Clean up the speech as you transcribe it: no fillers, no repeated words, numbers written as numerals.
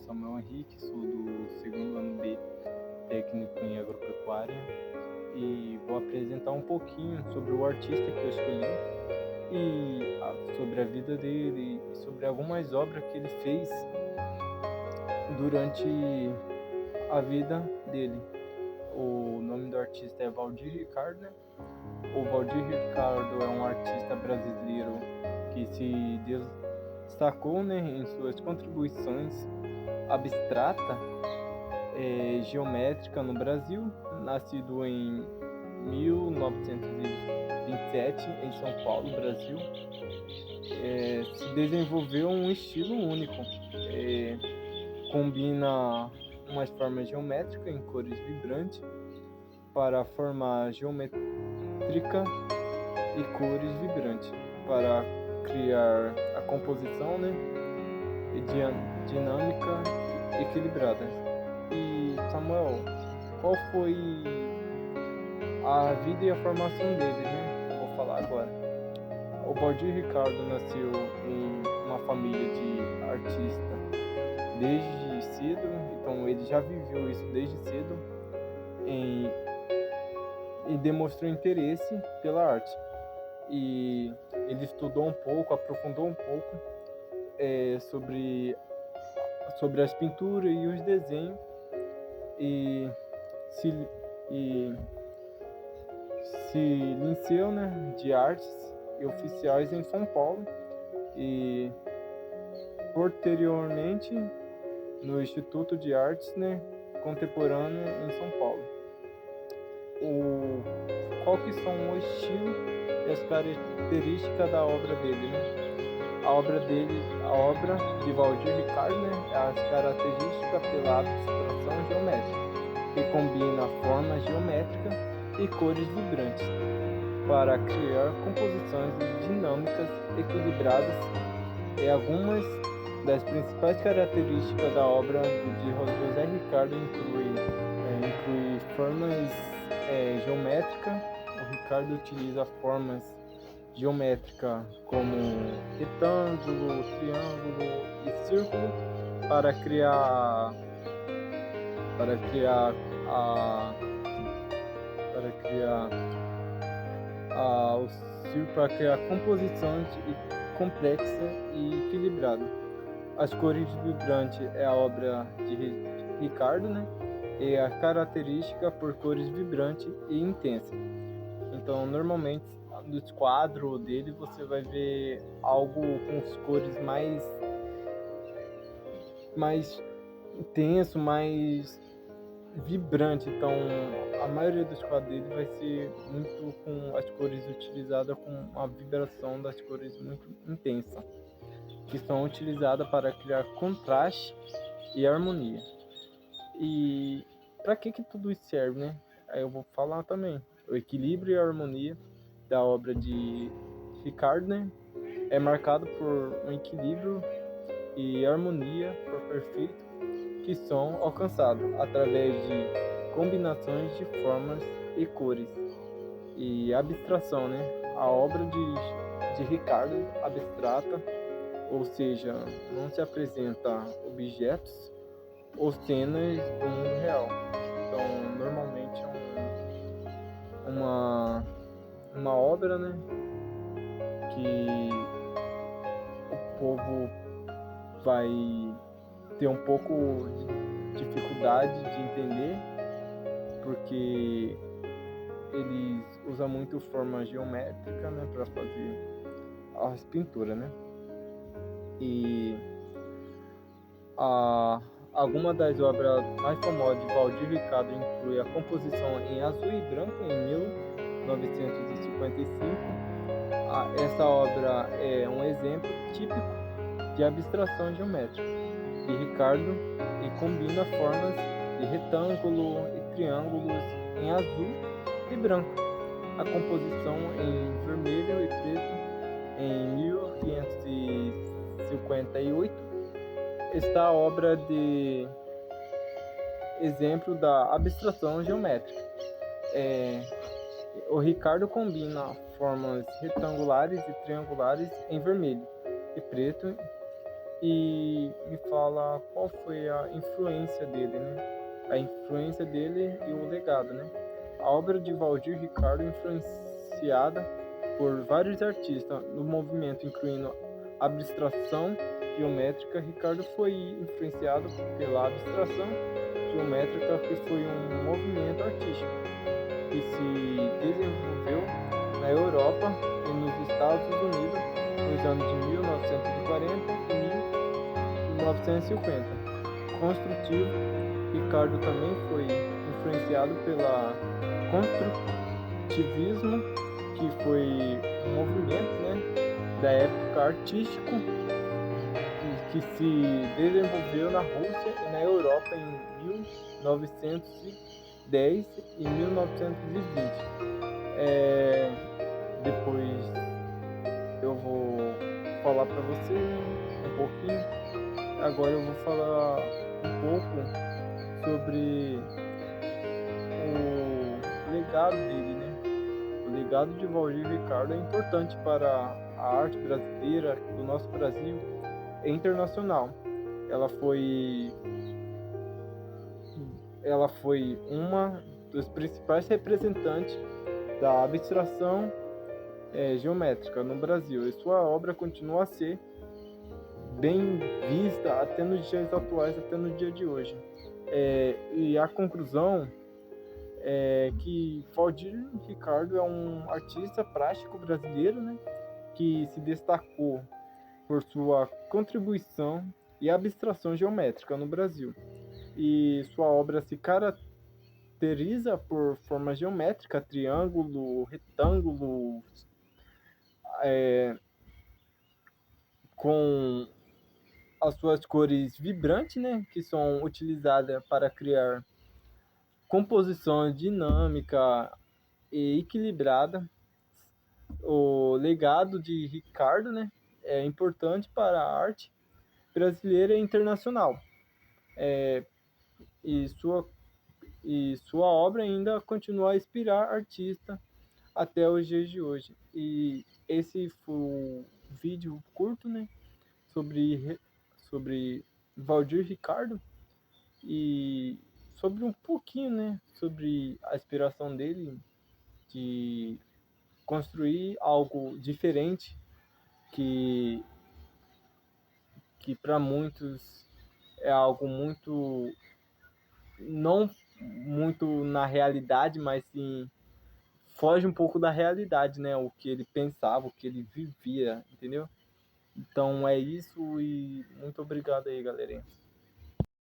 Samuel Henrique, sou do segundo ano B, técnico em agropecuária, e vou apresentar um pouquinho sobre o artista que eu escolhi e sobre a vida dele e sobre algumas obras que ele fez durante a vida dele. O nome do artista é Valdir Ricardo, né? O Valdir Ricardo é um artista brasileiro que se destacou, né, em suas contribuições abstrata, geométrica no Brasil, nascido em 1927 em São Paulo, Brasil. Se desenvolveu um estilo único, combina umas formas geométricas em cores vibrantes para formar geométrica e cores vibrantes para criar a composição, né, dinâmica equilibrada. E Samuel, qual foi a vida e a formação dele, né? Vou falar agora. O Valdir Ricardo nasceu em uma família de artista desde cedo, então ele já viveu isso desde cedo e demonstrou interesse pela arte. E ele estudou um pouco, aprofundou um pouco sobre as pinturas e os desenhos e se licenciou, né, de artes e oficiais em São Paulo e posteriormente no Instituto de Artes, né, Contemporânea em São Paulo. Qual que são o estilo e as características da obra dele, né? A obra de Valdir Ricardo, né, é as características pela abstração geométrica, que combina formas geométricas e cores vibrantes para criar composições dinâmicas equilibradas. E algumas das principais características da obra de José Ricardo inclui formas geométricas. O Ricardo utiliza formas geométricas como retângulo, triângulo e círculo para criar composições complexas e equilibradas. As cores vibrantes é a obra de Ricardo, né? E a característica por cores vibrantes e intensas. Então, normalmente, nos quadros dele, você vai ver algo com as cores mais intenso, mais vibrante. Então, a maioria dos quadros dele vai ser muito com as cores utilizadas com a vibração das cores muito intensa, que são utilizadas para criar contraste e harmonia. E para que tudo isso serve, né? Aí eu vou falar também. O equilíbrio e a harmonia da obra de Ricardo, né, é marcado por um equilíbrio e harmonia por perfeito que são alcançados através de combinações de formas e cores e abstração, né? A obra de Ricardo abstrata, ou seja, não se apresenta objetos ou cenas do mundo real. Então, normalmente é uma obra, né, que o povo vai ter um pouco de dificuldade de entender, porque eles usam muito forma geométrica, né, para fazer as pinturas, né? E alguma das obras mais famosas de Valdir Ricardo inclui a composição em azul e branco em 1955. Essa obra é um exemplo típico de abstração geométrica de Ricardo e combina formas de retângulo e triângulos em azul e branco. A composição em vermelho e preto em 1558 está a obra de exemplo da abstração geométrica. O Ricardo combina formas retangulares e triangulares em vermelho e preto e me fala qual foi a influência dele, né? A influência dele e o legado, né? A obra de Valdir Ricardo influenciada por vários artistas no movimento, incluindo abstração geométrica. Ricardo foi influenciado pela abstração geométrica, que foi um movimento artístico que se desenvolveu na Europa e nos Estados Unidos nos anos de 1940 e 1950. Construtivo, Ricardo também foi influenciado pela construtivismo, que foi um movimento, né, da época artístico que se desenvolveu na Rússia e na Europa em 1910 e 1920. Depois eu vou falar para você um pouquinho. Agora eu vou falar um pouco sobre o legado dele, né? O legado de Valdir Ricardo é importante para a arte brasileira, do nosso Brasil, é internacional. Ela foi, ela foi uma dos principais representantes da abstração geométrica no Brasil, e sua obra continua a ser bem vista até nos dias atuais, até no dia de hoje. E a conclusão é que Valdir Ricardo é um artista plástico brasileiro, né, que se destacou por sua contribuição e abstração geométrica no Brasil. E sua obra se caracteriza por forma geométrica, triângulo, retângulo, com as suas cores vibrantes, né, que são utilizadas para criar composição dinâmica e equilibrada. O legado de Ricardo, né, é importante para a arte brasileira e internacional. E sua obra ainda continua a inspirar artistas até os dias de hoje. E esse foi um vídeo curto, né, sobre Valdir Ricardo e sobre um pouquinho, né, sobre a inspiração dele de construir algo diferente que para muitos é algo muito não muito na realidade, mas sim foge um pouco da realidade, né? O que ele pensava, o que ele vivia, entendeu? Então é isso e muito obrigado aí, galerinha.